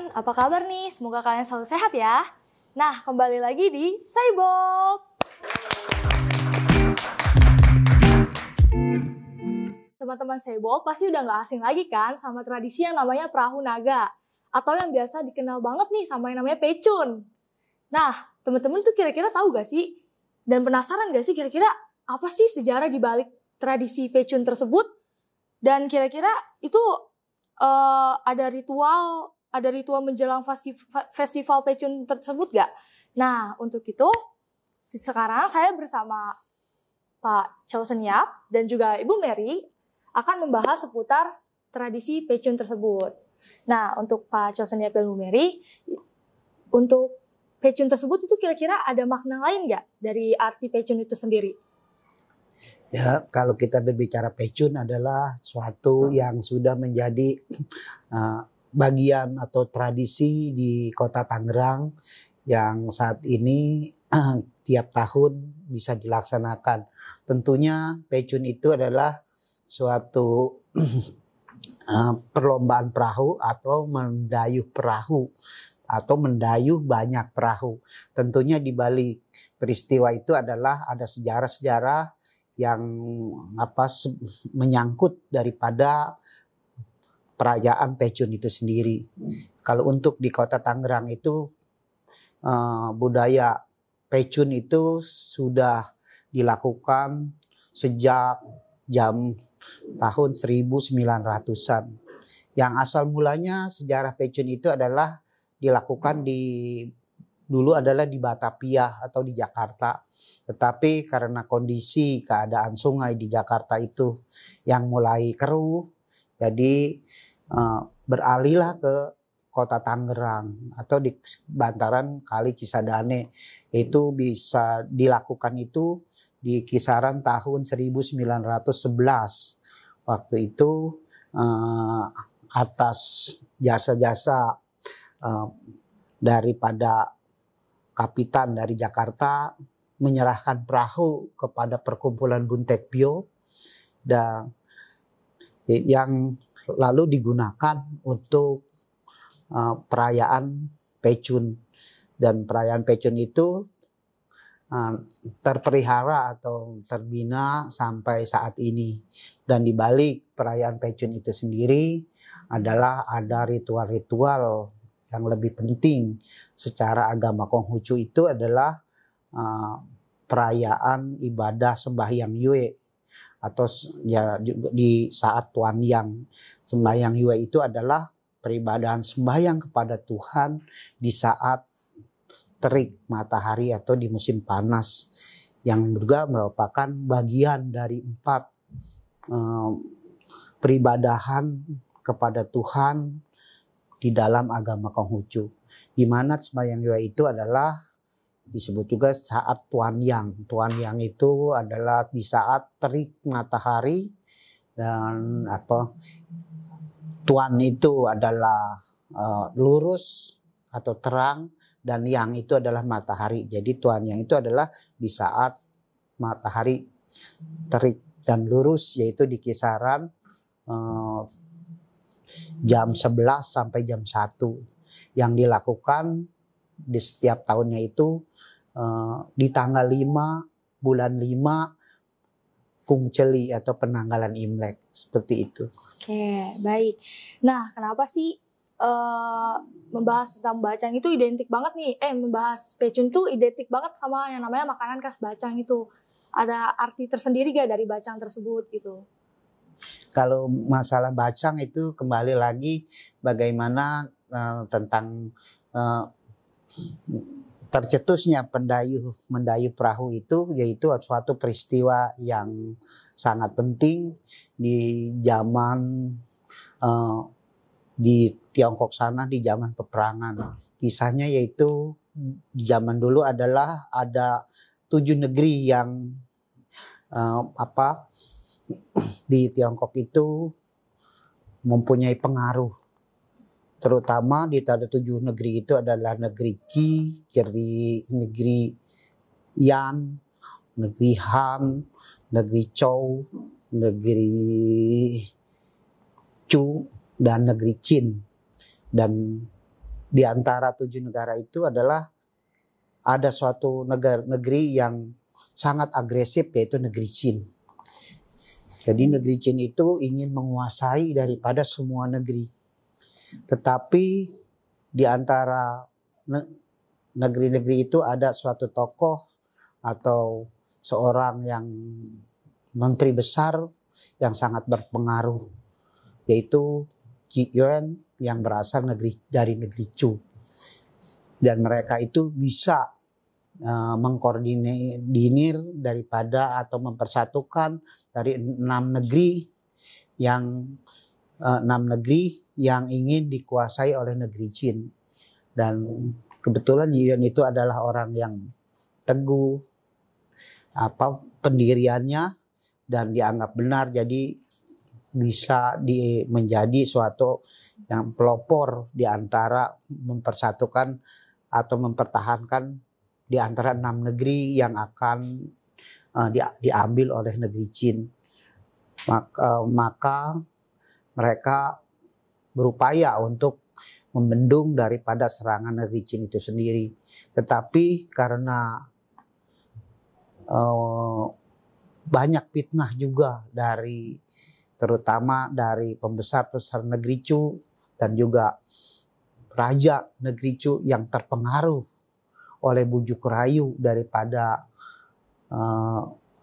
teman-teman, apa kabar nih? Semoga kalian selalu sehat ya. Nah, kembali lagi di Cyborg. Teman-teman Cyborg pasti udah nggak asing lagi kan sama tradisi yang namanya perahu naga. Atau yang biasa dikenal banget nih sama yang namanya pecun. Nah, teman-teman tuh kira-kira tahu gak sih? Dan penasaran gak sih kira-kira apa sih sejarah di balik tradisi pecun tersebut? Dan kira-kira itu ada ritual menjelang festival pecun tersebut gak? Nah, untuk itu sekarang saya bersama Pak Chow Sen Yap dan juga Ibu Mary akan membahas seputar tradisi pecun tersebut. Nah, untuk Pak Chow Sen Yap dan Ibu Mary, untuk pecun tersebut itu kira-kira ada makna lain nggak dari arti pecun itu sendiri? Ya, kalau kita berbicara pecun adalah suatu yang sudah menjadi bagian atau tradisi di Kota Tangerang yang saat ini tiap tahun bisa dilaksanakan. Tentunya pecun itu adalah suatu perlombaan perahu atau mendayuh perahu atau mendayuh banyak perahu. Tentunya di balik peristiwa itu adalah ada sejarah-sejarah yang menyangkut daripada perayaan pecun itu sendiri. Kalau untuk di Kota Tangerang itu budaya pecun itu sudah dilakukan sejak tahun 1900-an. Yang asal mulanya sejarah pecun itu adalah dilakukan dulu adalah di Batavia atau di Jakarta. Tetapi karena kondisi keadaan sungai di Jakarta itu yang mulai keruh, jadi beralihlah ke Kota Tangerang atau di bantaran Kali Cisadane. Itu bisa dilakukan itu di kisaran tahun 1911. Waktu itu atas jasa-jasa daripada kapitan dari Jakarta menyerahkan perahu kepada perkumpulan Buntekpio dan yang lalu digunakan untuk perayaan pecun, dan perayaan pecun itu terpelihara atau terbina sampai saat ini. Dan di balik perayaan pecun itu sendiri adalah ada ritual-ritual yang lebih penting secara agama Konghucu. Itu adalah perayaan ibadah sembahyang Yue atau ya di saat Tuan Yang. Sembahyang Yue itu adalah peribadahan sembahyang kepada Tuhan di saat terik matahari atau di musim panas, yang juga merupakan bagian dari 4 peribadahan kepada Tuhan di dalam agama Konghucu, di mana sembahyang Yue itu adalah disebut juga saat Tuan Yang. Tuan Yang itu adalah di saat terik matahari, dan Tuan itu adalah lurus atau terang, dan Yang itu adalah matahari. Jadi Tuan Yang itu adalah di saat matahari terik dan lurus, yaitu di kisaran jam 11 sampai jam 1, yang dilakukan di setiap tahunnya itu di tanggal 5 bulan 5 Kungceli atau penanggalan Imlek, seperti itu. Oke, baik. Nah, kenapa sih membahas tentang bacang itu identik banget nih? Membahas pecun tuh identik banget sama yang namanya makanan khas bacang itu. Ada arti tersendiri gak dari bacang tersebut gitu? Kalau masalah bacang itu kembali lagi bagaimana tentang tercetusnya mendayuh perahu itu, yaitu suatu peristiwa yang sangat penting di zaman di Tiongkok sana, di zaman peperangan. Kisahnya yaitu di zaman dulu adalah ada 7 negeri yang di Tiongkok itu mempunyai pengaruh, terutama di 7 negeri itu adalah negeri Qi, jadi negeri Yan, negeri Han, negeri Zhou, negeri Chu, dan negeri Qin. Dan di antara 7 negara itu adalah ada suatu negeri yang sangat agresif, yaitu negeri Qin. Jadi negeri Qin itu ingin menguasai daripada semua negeri. Tetapi di antara negeri-negeri itu ada suatu tokoh atau seorang yang menteri besar yang sangat berpengaruh, yaitu Qi Yuan yang berasal dari negeri Chu. Dan mereka itu bisa mengkoordinir daripada atau mempersatukan dari 6 negeri yang ingin dikuasai oleh negeri Qin. Dan kebetulan Yuan itu adalah orang yang teguh pendiriannya dan dianggap benar, jadi bisa menjadi suatu yang pelopor di antara mempersatukan atau mempertahankan di antara 6 negeri yang akan diambil oleh negeri Qin. Maka mereka berupaya untuk membendung daripada serangan negeri Qin itu sendiri. Tetapi karena banyak fitnah juga terutama dari pembesar negeri Chu dan juga raja negeri Chu yang terpengaruh oleh bujuk rayu daripada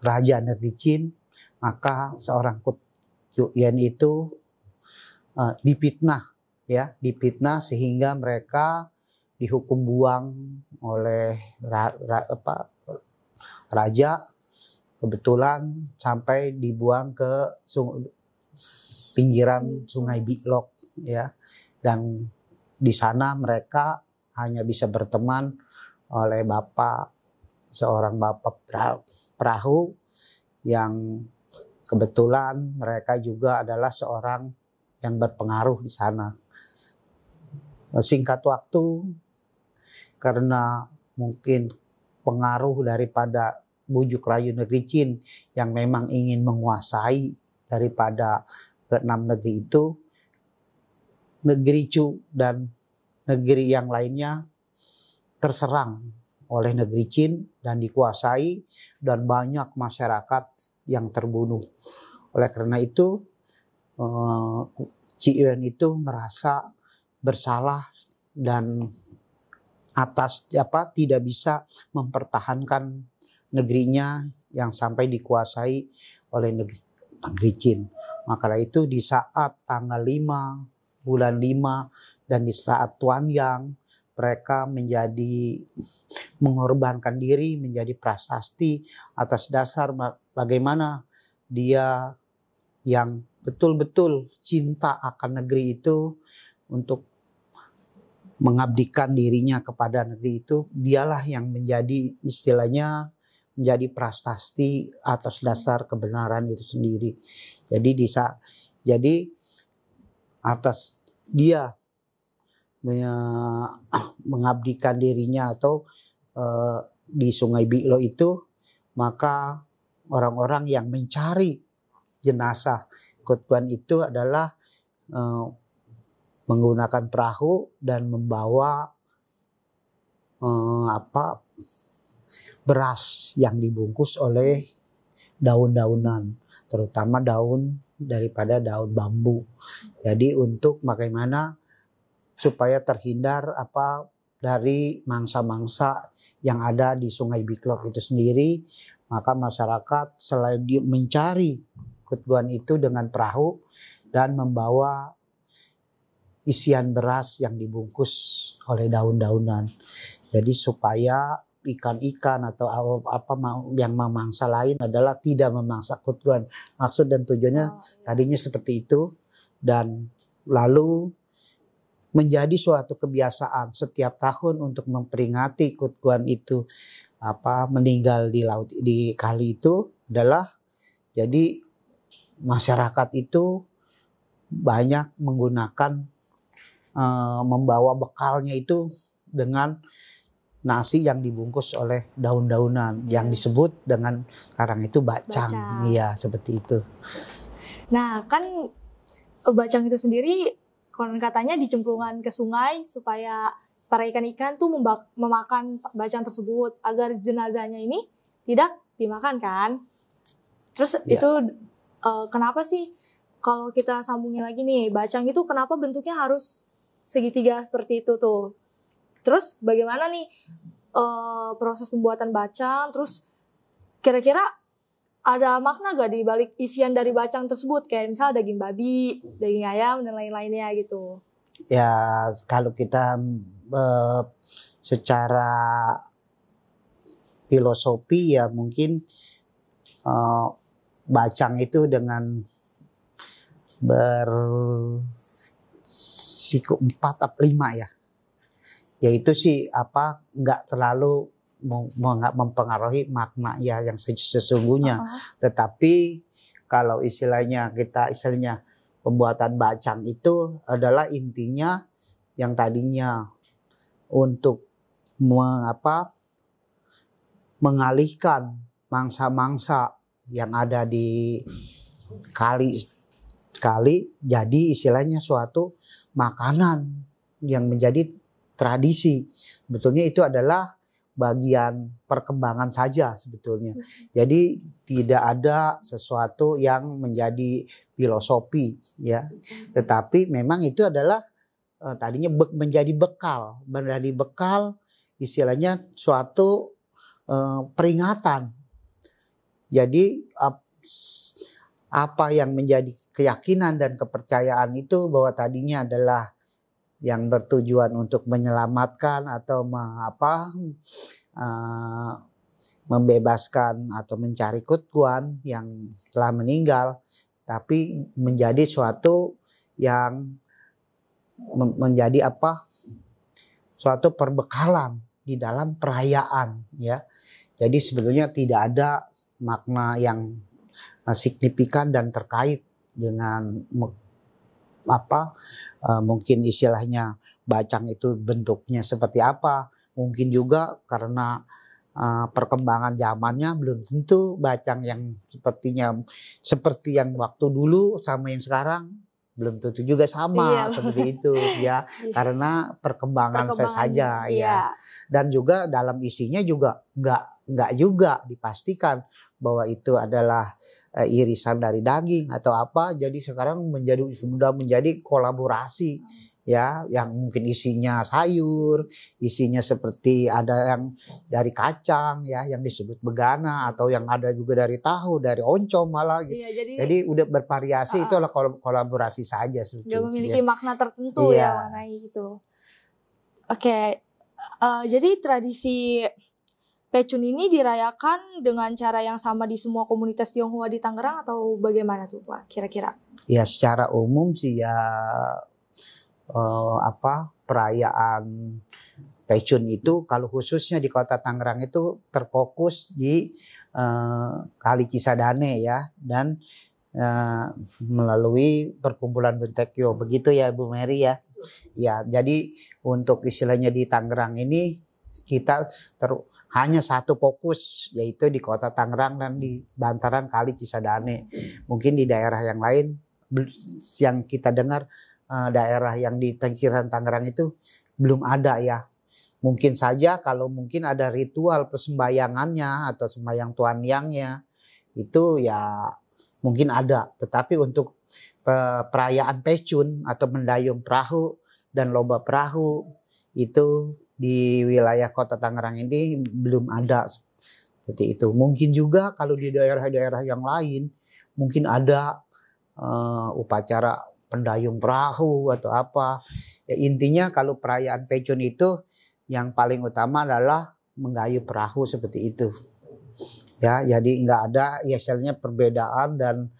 raja negeri Qin, maka seorang Qi Yuan itu dipitnah sehingga mereka dihukum buang oleh raja. Kebetulan sampai dibuang ke pinggiran Sungai Biklok, ya. Dan di sana mereka hanya bisa berteman oleh seorang bapak perahu yang kebetulan mereka juga adalah seorang yang berpengaruh di sana. Singkat waktu, karena mungkin pengaruh daripada bujuk rayu negeri Qin yang memang ingin menguasai daripada ke-6 negeri itu, negeri Chu dan negeri yang lainnya terserang oleh negeri Qin dan dikuasai, dan banyak masyarakat yang terbunuh. Oleh karena itu Qi Yuan itu merasa bersalah dan tidak bisa mempertahankan negerinya yang sampai dikuasai oleh negeri Qin. Maka itu di saat tanggal 5 bulan 5 dan di saat Tuan Yang, mereka mengorbankan diri menjadi prasasti atas dasar bagaimana dia yang betul-betul cinta akan negeri itu, untuk mengabdikan dirinya kepada negeri itu, dialah yang menjadi istilahnya menjadi prasasti atas dasar kebenaran itu sendiri. Jadi atas dia mengabdikan dirinya atau di Sungai Biklo itu, maka orang-orang yang mencari jenazah Kutuan itu adalah menggunakan perahu dan membawa beras yang dibungkus oleh daun-daunan, terutama daripada daun bambu. Jadi untuk bagaimana supaya terhindar dari mangsa-mangsa yang ada di Sungai Biklok itu sendiri, maka masyarakat selain mencari Kutuan itu dengan perahu dan membawa isian beras yang dibungkus oleh daun-daunan. Jadi supaya ikan-ikan atau apa yang memangsa lain adalah tidak memangsa Kutuan. Maksud dan tujuannya tadinya seperti itu, dan lalu menjadi suatu kebiasaan setiap tahun untuk memperingati Kutuan itu meninggal di laut, di kali itu adalah, jadi masyarakat itu banyak menggunakan membawa bekalnya itu dengan nasi yang dibungkus oleh daun-daunan yang disebut dengan sekarang itu bacang. Iya, seperti itu. Nah, kan bacang itu sendiri konon katanya dicemplungkan ke sungai supaya para ikan-ikan tuh memakan bacang tersebut agar jenazahnya ini tidak dimakan kan. Terus itu kenapa sih kalau kita sambungin lagi nih, bacang itu kenapa bentuknya harus segitiga seperti itu tuh? Terus bagaimana nih proses pembuatan bacang? Terus kira-kira ada makna gak di balik isian dari bacang tersebut? Kayak misal daging babi, daging ayam, dan lain-lainnya gitu. Ya, kalau kita secara filosofi ya mungkin bacang itu dengan bersiku 4 atau 5 ya. Yaitu sih nggak terlalu mempengaruhi makna ya yang sesungguhnya. Tetapi kalau istilahnya pembuatan bacang itu adalah intinya yang tadinya untuk mengalihkan mangsa-mangsa yang ada di kali jadi istilahnya suatu makanan yang menjadi tradisi. Sebetulnya itu adalah bagian perkembangan saja sebetulnya. Jadi tidak ada sesuatu yang menjadi filosofi ya. Tetapi memang itu adalah tadinya menjadi bekal istilahnya suatu peringatan. Jadi apa yang menjadi keyakinan dan kepercayaan itu bahwa tadinya adalah yang bertujuan untuk menyelamatkan atau membebaskan atau mencari kutguan yang telah meninggal, tapi menjadi suatu yang menjadi suatu perbekalan di dalam perayaan ya. Jadi sebetulnya tidak ada makna yang signifikan dan terkait dengan mungkin istilahnya bacang itu bentuknya seperti apa. Mungkin juga karena perkembangan zamannya belum tentu bacang yang seperti yang waktu dulu sama yang sekarang belum tentu juga sama seperti itu ya. Karena perkembangan saja ya. Dan juga dalam isinya juga nggak juga dipastikan bahwa itu adalah irisan dari daging atau apa. Jadi sekarang sudah menjadi kolaborasi ya, yang mungkin isinya sayur, isinya seperti ada yang dari kacang ya yang disebut begana, atau yang ada juga dari tahu, dari oncom malah gitu. Iya, jadi udah bervariasi, itu adalah kolaborasi saja sebetulnya. Gak memiliki makna tertentu ya maknanya gitu. Oke. Jadi tradisi Pecun ini dirayakan dengan cara yang sama di semua komunitas Tionghoa di Tangerang atau bagaimana tuh Pak kira-kira? Ya secara umum sih ya perayaan Pecun itu kalau khususnya di Kota Tangerang itu terfokus di Kali Cisadane ya, dan melalui perkumpulan Bentekyo, begitu ya Bu Mary ya. Ya, jadi untuk istilahnya di Tangerang ini kita hanya satu fokus, yaitu di Kota Tangerang dan di bantaran Kali Cisadane. Mungkin di daerah yang lain yang kita dengar daerah yang di sekitar Tangerang itu belum ada ya. Mungkin saja kalau mungkin ada ritual persembahyangannya atau sembahyang Tuan Yangnya itu ya mungkin ada. Tetapi untuk perayaan Pecun atau mendayung perahu dan lomba perahu itu di wilayah Kota Tangerang ini belum ada seperti itu. Mungkin juga kalau di daerah-daerah yang lain mungkin ada upacara pendayung perahu atau apa. Ya, intinya kalau perayaan Pecun itu yang paling utama adalah menggayuh perahu seperti itu. Ya, jadi nggak ada istilahnya perbedaan dan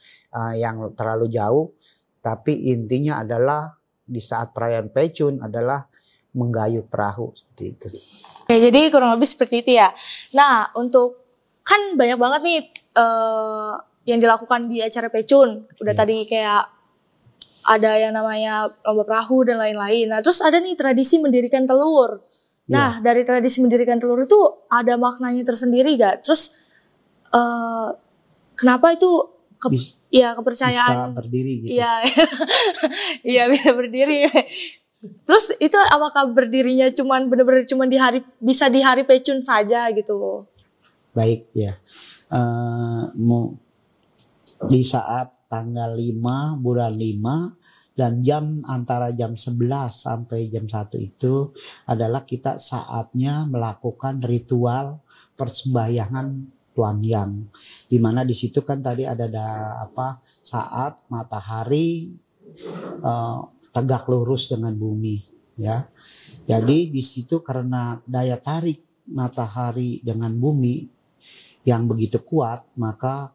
yang terlalu jauh. Tapi intinya adalah di saat perayaan Pecun adalah menggayuh perahu seperti itu. Oke, jadi kurang lebih seperti itu ya. Nah, untuk kan banyak banget nih yang dilakukan di acara Pecun. Udah tadi kayak ada yang namanya lomba perahu dan lain-lain. Nah, terus ada nih tradisi mendirikan telur. Nah, dari tradisi mendirikan telur itu ada maknanya tersendiri gak? Terus kenapa itu kepercayaan bisa berdiri gitu? Iya, iya bisa berdiri. Terus itu apakah berdirinya cuman benar-benar cuman bisa di hari Pecun saja gitu? Baik ya. Di saat tanggal 5 bulan 5 dan antara jam 11 sampai jam 1 itu adalah kita saatnya melakukan ritual persembahyangan Tuan Yang. Dimana di situ kan tadi ada saat matahari tegak lurus dengan bumi ya. Jadi di situ karena daya tarik matahari dengan bumi yang begitu kuat, maka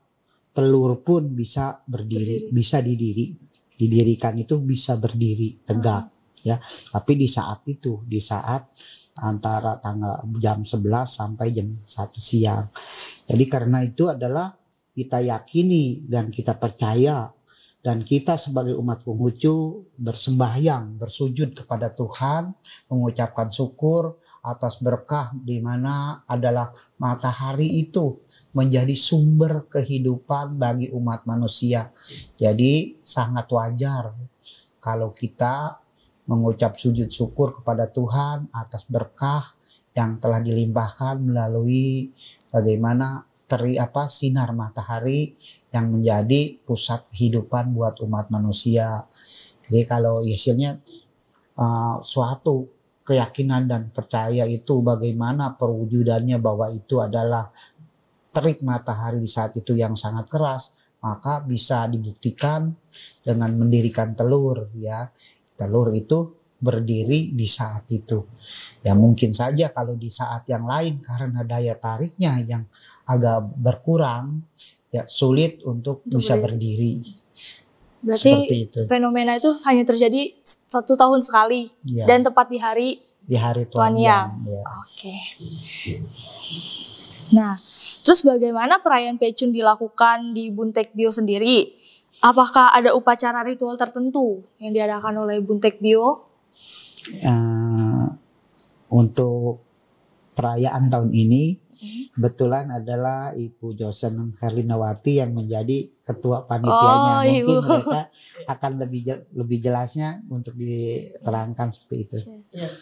telur pun bisa berdiri, bisa didirikan itu bisa berdiri tegak ya. Tapi di saat itu, di saat antara jam 11 sampai jam 1 siang. Jadi karena itu adalah kita yakini dan kita percaya dan kita sebagai umat Konghucu bersembahyang, bersujud kepada Tuhan, mengucapkan syukur atas berkah di mana adalah matahari itu menjadi sumber kehidupan bagi umat manusia. Jadi sangat wajar kalau kita mengucap sujud syukur kepada Tuhan atas berkah yang telah dilimpahkan melalui bagaimana sinar matahari yang menjadi pusat kehidupan buat umat manusia. Jadi kalau hasilnya suatu keyakinan dan percaya itu bagaimana perwujudannya bahwa itu adalah terik matahari di saat itu yang sangat keras, maka bisa dibuktikan dengan mendirikan telur ya. Telur itu berdiri di saat itu. Ya mungkin saja kalau di saat yang lain karena daya tariknya yang agak berkurang ya sulit untuk bisa berdiri. Berarti fenomena itu hanya terjadi 1 tahun sekali ya. Dan tepat di hari Tuan Yang. Ya. Oke. Nah, terus bagaimana perayaan Pecun dilakukan di Buntek Bio sendiri? Apakah ada upacara ritual tertentu yang diadakan oleh Buntek Bio? Untuk perayaan tahun ini kebetulan adalah Ibu Josen Herlinawati yang menjadi ketua panitianya. Mungkin mereka akan lebih jelasnya untuk diterangkan seperti itu. Ya.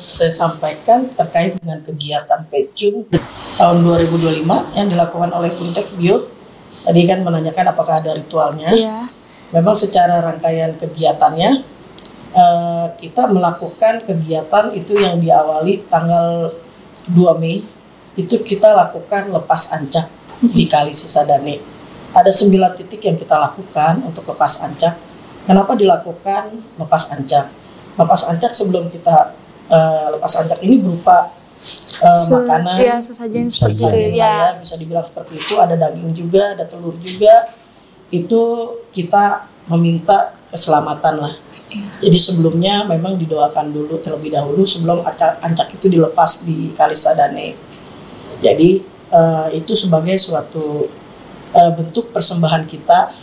Saya sampaikan terkait dengan kegiatan Pecun tahun 2025 yang dilakukan oleh Buntek Bio. Tadi kan menanyakan apakah ada ritualnya. Ya. Memang secara rangkaian kegiatannya kita melakukan kegiatan itu yang diawali tanggal 2 Mei itu kita lakukan lepas ancak di Kali Sisadane. Ada 9 titik yang kita lakukan untuk lepas ancak. Kenapa dilakukan lepas ancak? Lepas ancak sebelum kita lepas ancak ini berupa makanan, ya, sesajen seperti itu ya, bisa dibilang seperti itu. Ada daging juga, ada telur juga. Itu kita meminta keselamatan lah. Jadi sebelumnya memang didoakan dulu terlebih dahulu sebelum ancak itu dilepas di Kali Sadane. Jadi itu sebagai suatu bentuk persembahan kita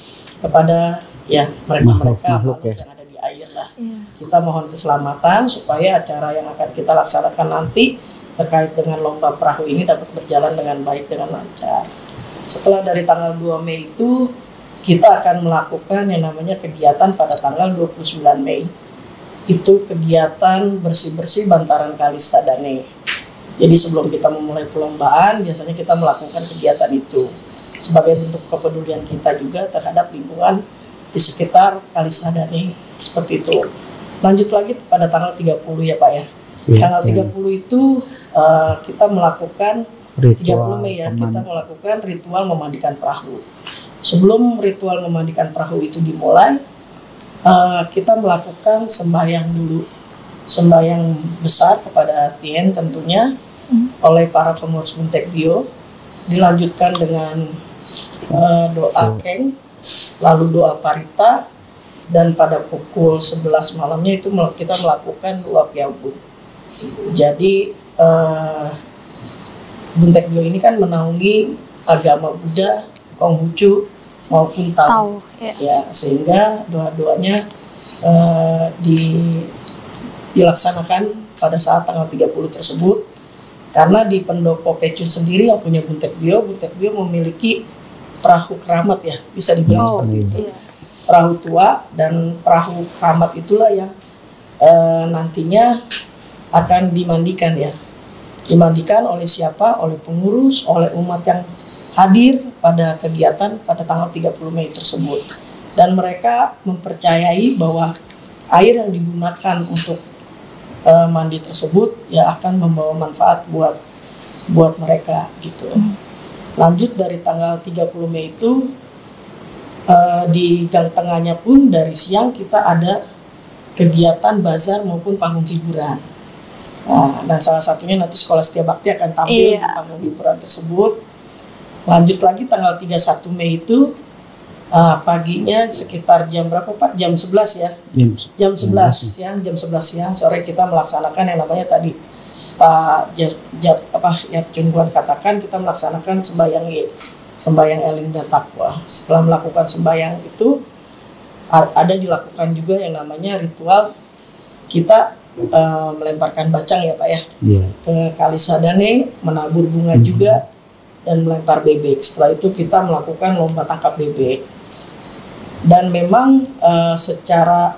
kepada ya mereka makhluk yang ada di air lah. Kita mohon keselamatan supaya acara yang akan kita laksanakan nanti terkait dengan lomba perahu ini dapat berjalan dengan baik, dengan lancar. Setelah dari tanggal 2 Mei itu kita akan melakukan yang namanya kegiatan pada tanggal 29 Mei. Itu kegiatan bersih-bersih bantaran Kali Sadane. Jadi sebelum kita memulai perlombaan, biasanya kita melakukan kegiatan itu sebagai bentuk kepedulian kita juga terhadap lingkungan di sekitar Kali Sadane. Seperti itu. Lanjut lagi pada tanggal 30 ya Pak ya. Tanggal 30 itu kita melakukan ritual, 30 Mei ya, kita melakukan ritual memandikan perahu. Sebelum ritual memandikan perahu itu dimulai, kita melakukan sembahyang dulu. Sembahyang besar kepada Tien tentunya oleh para pengurus Buntek Bio. Dilanjutkan dengan doa Keng, lalu doa Parita, dan pada pukul 11 malamnya itu kita melakukan doa Piaubun. Jadi Buntek Bio ini kan menaungi agama Buddha, Konghucu maupun Tao. Ya, sehingga doa-doanya dilaksanakan pada saat tanggal 30 tersebut. Karena di Pendopo Pecun sendiri yang punya Buntek Bio memiliki perahu keramat ya, bisa dibilang seperti itu. Perahu tua dan perahu keramat itulah yang nantinya akan dimandikan ya. Dimandikan oleh siapa? Oleh pengurus, oleh umat yang hadir pada kegiatan pada tanggal 30 Mei tersebut. Dan mereka mempercayai bahwa air yang digunakan untuk mandi tersebut ya akan membawa manfaat buat mereka gitu. Lanjut dari tanggal 30 Mei itu di gang tengahnya pun dari siang kita ada kegiatan bazar maupun panggung hiburan. Nah, dan salah satunya nanti Sekolah Setia Bakti akan tampil di panggung hiburan tersebut. Lanjut lagi tanggal 31 Mei itu paginya sekitar jam berapa Pak? Jam 11 ya? Jam 11 siang, jam 11 siang sore kita melaksanakan yang namanya tadi Pak Cungguan katakan, kita melaksanakan sembahyang eling dan takwa. Setelah melakukan sembahyang itu ada dilakukan juga yang namanya ritual kita melemparkan bacang ya Pak ya, ke Kali Sadane, menabur bunga juga dan melempar bebek. Setelah itu kita melakukan lomba tangkap bebek. Dan memang secara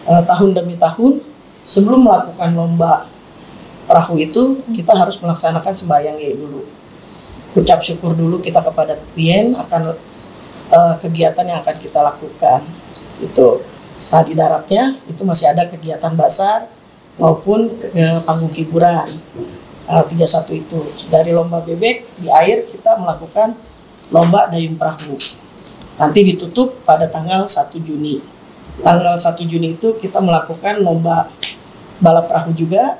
tahun demi tahun sebelum melakukan lomba perahu itu kita harus melaksanakan sembahyang dulu. Ucap syukur dulu kita kepada klien akan kegiatan yang akan kita lakukan. Itu. Nah di daratnya itu masih ada kegiatan bazar maupun panggung hiburan 31 itu. Dari lomba bebek di air kita melakukan lomba dayung perahu. Nanti ditutup pada tanggal 1 Juni. Tanggal 1 Juni itu kita melakukan lomba balap perahu juga.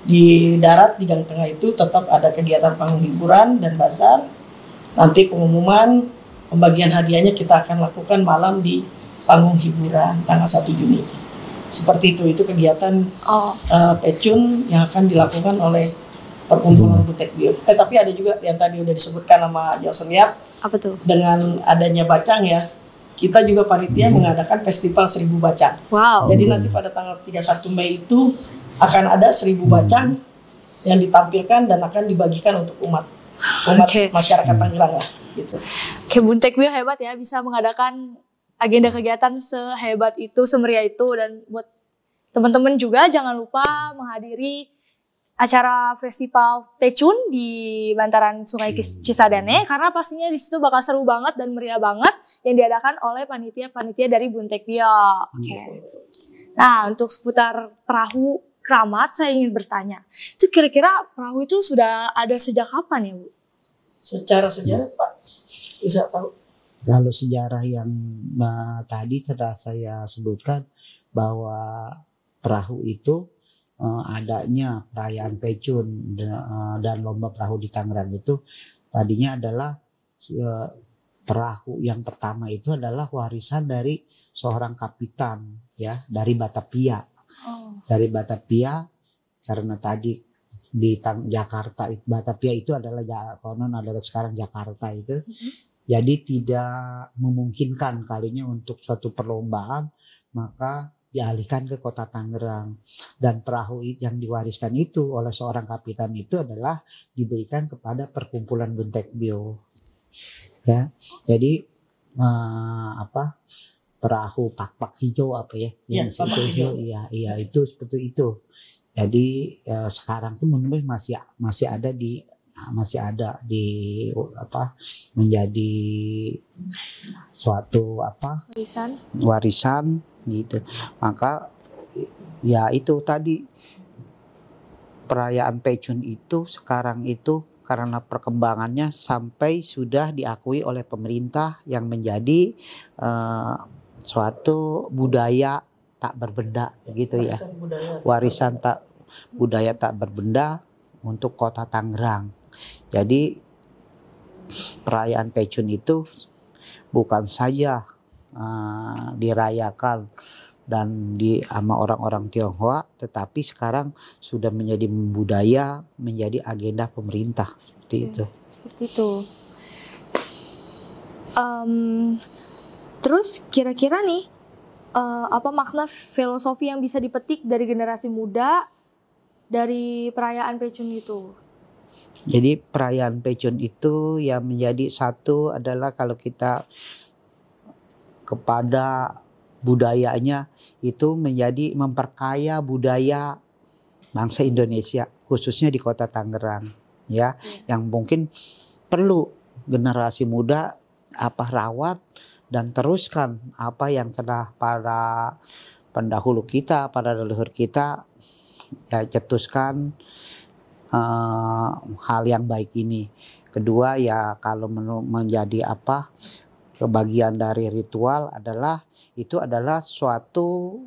Di darat di gang tengah itu tetap ada kegiatan panggung hiburan dan bazar. Nanti pengumuman pembagian hadiahnya kita akan lakukan malam di panggung hiburan tanggal 1 Juni. Seperti itu kegiatan pecun yang akan dilakukan oleh perkumpulan Butek Bio. Tapi ada juga yang tadi udah disebutkan sama Johnson Yap. Apa tuh? Dengan adanya bacang ya, kita juga panitia mengadakan festival 1000 bacang. Wow. Jadi nanti pada tanggal 31 Mei itu akan ada 1000 bacang yang ditampilkan dan akan dibagikan untuk umat masyarakat Tangerang lah gitu. Butek Bio hebat ya, bisa mengadakan agenda kegiatan sehebat itu, semeriah itu. Dan buat teman-teman juga jangan lupa menghadiri acara festival pecun di bantaran Sungai Cisadane, karena pastinya di situ bakal seru banget dan meriah banget yang diadakan oleh panitia-panitia dari Butek Bio. Nah, untuk seputar perahu keramat saya ingin bertanya, itu kira-kira perahu itu sudah ada sejak kapan ya Bu? Secara sejarah Pak bisa tahu? Kalau sejarah yang tadi telah saya sebutkan bahwa perahu itu adanya perayaan pecun dan lomba perahu di Tangerang itu tadinya adalah perahu yang pertama itu adalah warisan dari seorang kapitan ya dari Batavia. Dari Batavia karena tadi di Jakarta Batavia itu adalah konon adalah sekarang Jakarta itu. Jadi tidak memungkinkan kalinya untuk suatu perlombaan, maka dialihkan ke kota Tangerang. Dan perahu yang diwariskan itu oleh seorang kapitan itu adalah diberikan kepada perkumpulan Butek Bio. Ya, jadi perahu pak hijau apa ya? Yang hijau, iya itu seperti itu. Jadi sekarang tuh menurut masih ada menjadi suatu warisan gitu. Maka ya itu tadi perayaan pecun itu sekarang itu karena perkembangannya sampai sudah diakui oleh pemerintah yang menjadi suatu budaya tak berbenda gitu ya. Warisan budaya tak berbenda untuk kota Tangerang. Jadi perayaan pecun itu bukan saja dirayakan dan sama orang-orang Tionghoa, tetapi sekarang sudah menjadi budaya, menjadi agenda pemerintah seperti itu. Seperti itu. Terus kira-kira nih apa makna filosofi yang bisa dipetik dari generasi muda dari perayaan pecun itu? Jadi perayaan pecun itu yang menjadi satu adalah kalau kita kepada budayanya itu menjadi memperkaya budaya bangsa Indonesia, khususnya di Kota Tangerang, ya, yang mungkin perlu generasi muda rawat dan teruskan apa yang telah para pendahulu kita, para leluhur kita ya cetuskan hal yang baik ini. Kedua ya kalau menjadi kebagian dari ritual itu adalah suatu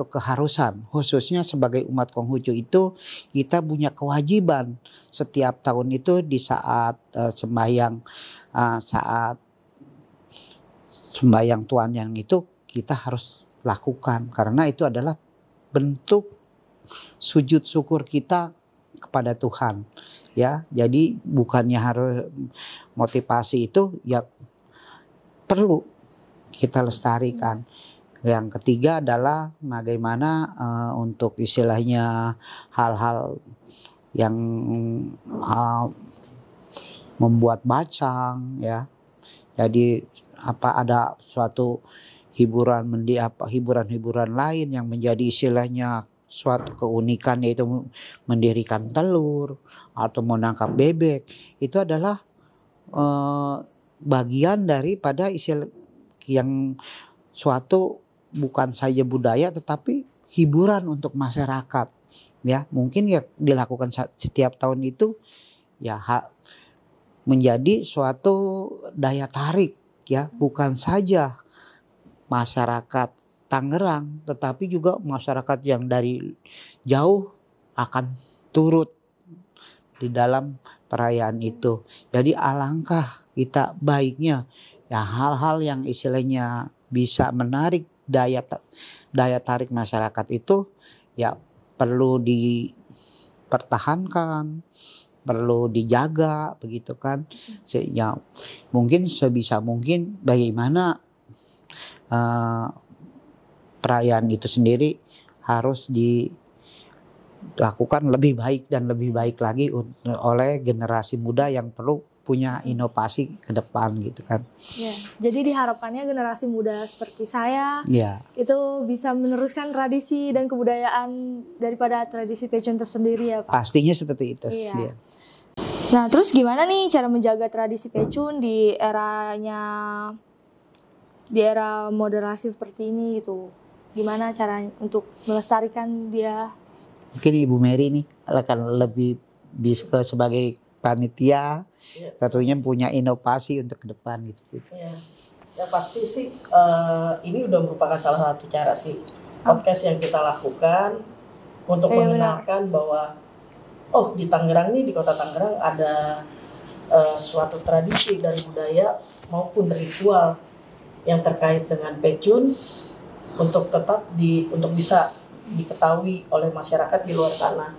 keharusan, khususnya sebagai umat Konghucu itu kita punya kewajiban setiap tahun itu di saat sembahyang Tuhan yang itu kita harus lakukan, karena itu adalah bentuk sujud syukur kita kepada Tuhan, ya. Jadi bukannya harus motivasi itu ya perlu kita lestarikan. Yang ketiga adalah bagaimana untuk istilahnya hal-hal yang membuat bacang, ya. Jadi ada suatu hiburan lain yang menjadi istilahnya suatu keunikan, yaitu mendirikan telur atau menangkap bebek. Itu adalah bagian daripada istilah yang suatu bukan saja budaya tetapi hiburan untuk masyarakat, ya. Mungkin ya dilakukan setiap tahun itu ya menjadi suatu daya tarik, ya, bukan saja masyarakat Tangerang tetapi juga masyarakat yang dari jauh akan turut di dalam perayaan itu. Jadi alangkah kita baiknya ya hal-hal yang istilahnya bisa menarik daya tarik masyarakat itu ya perlu dipertahankan, perlu dijaga, begitu kan. Ya, mungkin sebisa mungkin bagaimana perayaan itu sendiri harus dilakukan lebih baik dan lebih baik lagi oleh generasi muda yang perlu punya inovasi ke depan, gitu kan. Ya, jadi diharapkannya generasi muda seperti saya itu bisa meneruskan tradisi dan kebudayaan daripada tradisi Pecun tersendiri, ya Pak. Pastinya seperti itu. Iya. Ya. Nah, terus gimana nih cara menjaga tradisi Pecun di era moderasi seperti ini gitu? Gimana cara untuk melestarikan dia? Mungkin Ibu Mary nih akan lebih bisa sebagai panitia, tentunya punya inovasi untuk ke depan gitu. Ya pasti sih ini udah merupakan salah satu cara sih podcast yang kita lakukan untuk mengenalkan bahwa di Tangerang nih, di Kota Tangerang ada suatu tradisi dan budaya maupun ritual yang terkait dengan Pecun untuk untuk bisa diketahui oleh masyarakat di luar sana,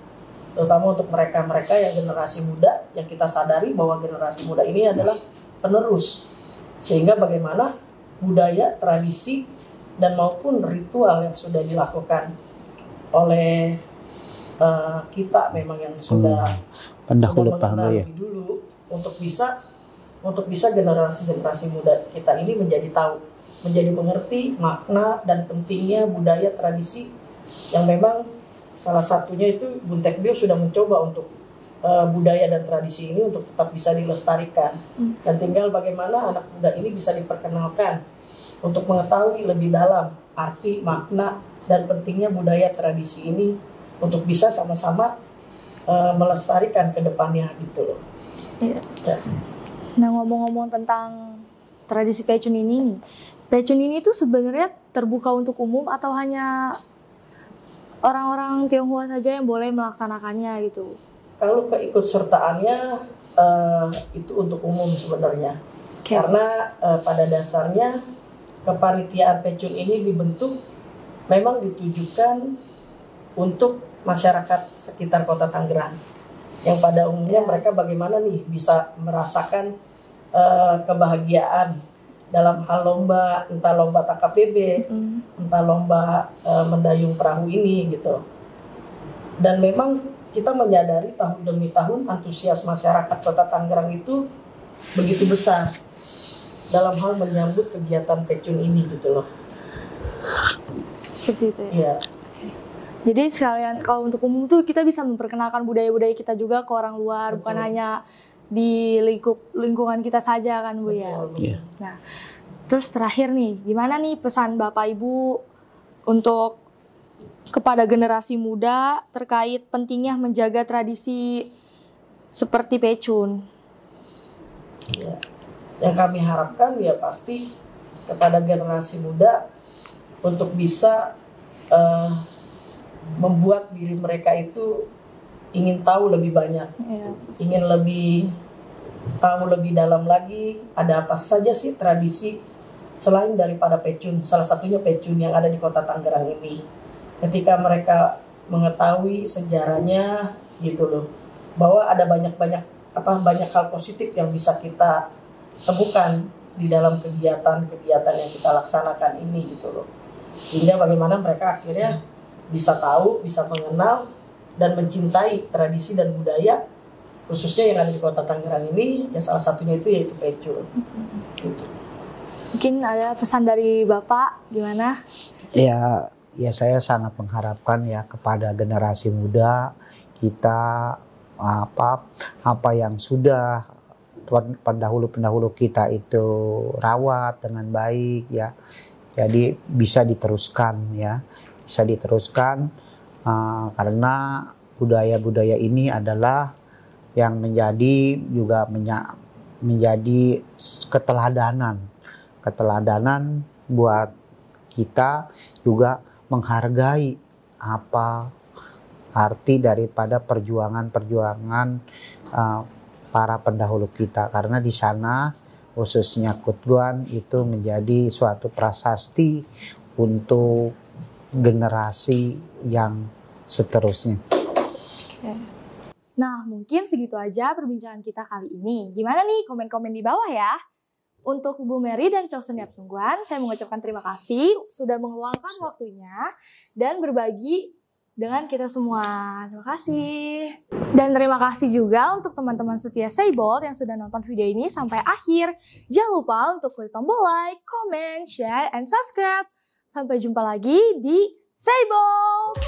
terutama untuk mereka yang generasi muda, yang kita sadari bahwa generasi muda ini adalah penerus, sehingga bagaimana budaya, tradisi dan maupun ritual yang sudah dilakukan oleh kita memang yang sudah mengenal lebih dulu untuk bisa generasi muda kita ini menjadi tahu, menjadi mengerti makna dan pentingnya budaya tradisi yang memang salah satunya itu Buntek Bio sudah mencoba untuk budaya dan tradisi ini untuk tetap bisa dilestarikan, dan tinggal bagaimana anak muda ini bisa diperkenalkan untuk mengetahui lebih dalam arti, makna dan pentingnya budaya tradisi ini untuk bisa sama-sama melestarikan ke depannya gitu loh. Iya. Nah, ngomong-ngomong tentang tradisi Pecun ini nih, Pecun ini tuh sebenarnya terbuka untuk umum atau hanya orang-orang Tionghoa saja yang boleh melaksanakannya gitu? Kalau keikutsertaannya itu untuk umum sebenarnya. Karena pada dasarnya kepanitiaan Pecun ini dibentuk memang ditujukan untuk masyarakat sekitar Kota Tangerang, yang pada umumnya mereka bagaimana nih bisa merasakan kebahagiaan dalam hal lomba, entah lomba tangkap bebek, entah lomba mendayung perahu ini gitu. Dan memang kita menyadari tahun demi tahun antusias masyarakat Kota Tangerang itu begitu besar. dalam hal menyambut kegiatan pecun ini gitu loh. Seperti itu ya. Iya. Jadi sekalian kalau untuk umum tuh kita bisa memperkenalkan budaya-budaya kita juga ke orang luar, Betul. bukan hanya di lingkungan kita saja kan Bu ya. Iya. Nah, terus terakhir nih, gimana nih pesan Bapak Ibu untuk kepada generasi muda terkait pentingnya menjaga tradisi seperti pecun? Ya. Yang kami harapkan ya pasti kepada generasi muda untuk bisa membuat diri mereka itu ingin tahu lebih banyak, Ya, ingin lebih tahu lebih dalam lagi ada apa saja sih tradisi selain daripada pecun. Salah satunya pecun yang ada di Kota Tangerang ini. Ketika mereka mengetahui sejarahnya gitu loh, bahwa ada banyak hal positif yang bisa kita temukan di dalam kegiatan-kegiatan yang kita laksanakan ini gitu loh. Sehingga bagaimana mereka akhirnya bisa tahu, bisa mengenal dan mencintai tradisi dan budaya khususnya yang ada di Kota Tangerang ini. Ya salah satunya itu yaitu pecun. Gitu. mungkin ada pesan dari Bapak gimana? Ya saya sangat mengharapkan ya kepada generasi muda kita apa yang sudah pendahulu kita itu rawat dengan baik ya. Jadi bisa diteruskan ya. Bisa diteruskan karena budaya-budaya ini adalah yang menjadi keteladanan buat kita juga menghargai apa arti daripada perjuangan para pendahulu kita, karena di sana khususnya Kutguan itu menjadi suatu prasasti untuk generasi yang seterusnya. Nah, mungkin segitu aja perbincangan kita kali ini. Gimana nih komen-komen di bawah ya? Untuk Bu Mary dan Chosen Yap Tungguan, saya mengucapkan terima kasih sudah meluangkan waktunya dan berbagi dengan kita semua. Terima kasih. Dan terima kasih juga untuk teman-teman setia Seibold yang sudah nonton video ini sampai akhir. Jangan lupa untuk klik tombol like, comment, share, and subscribe. Sampai jumpa lagi di Seibold.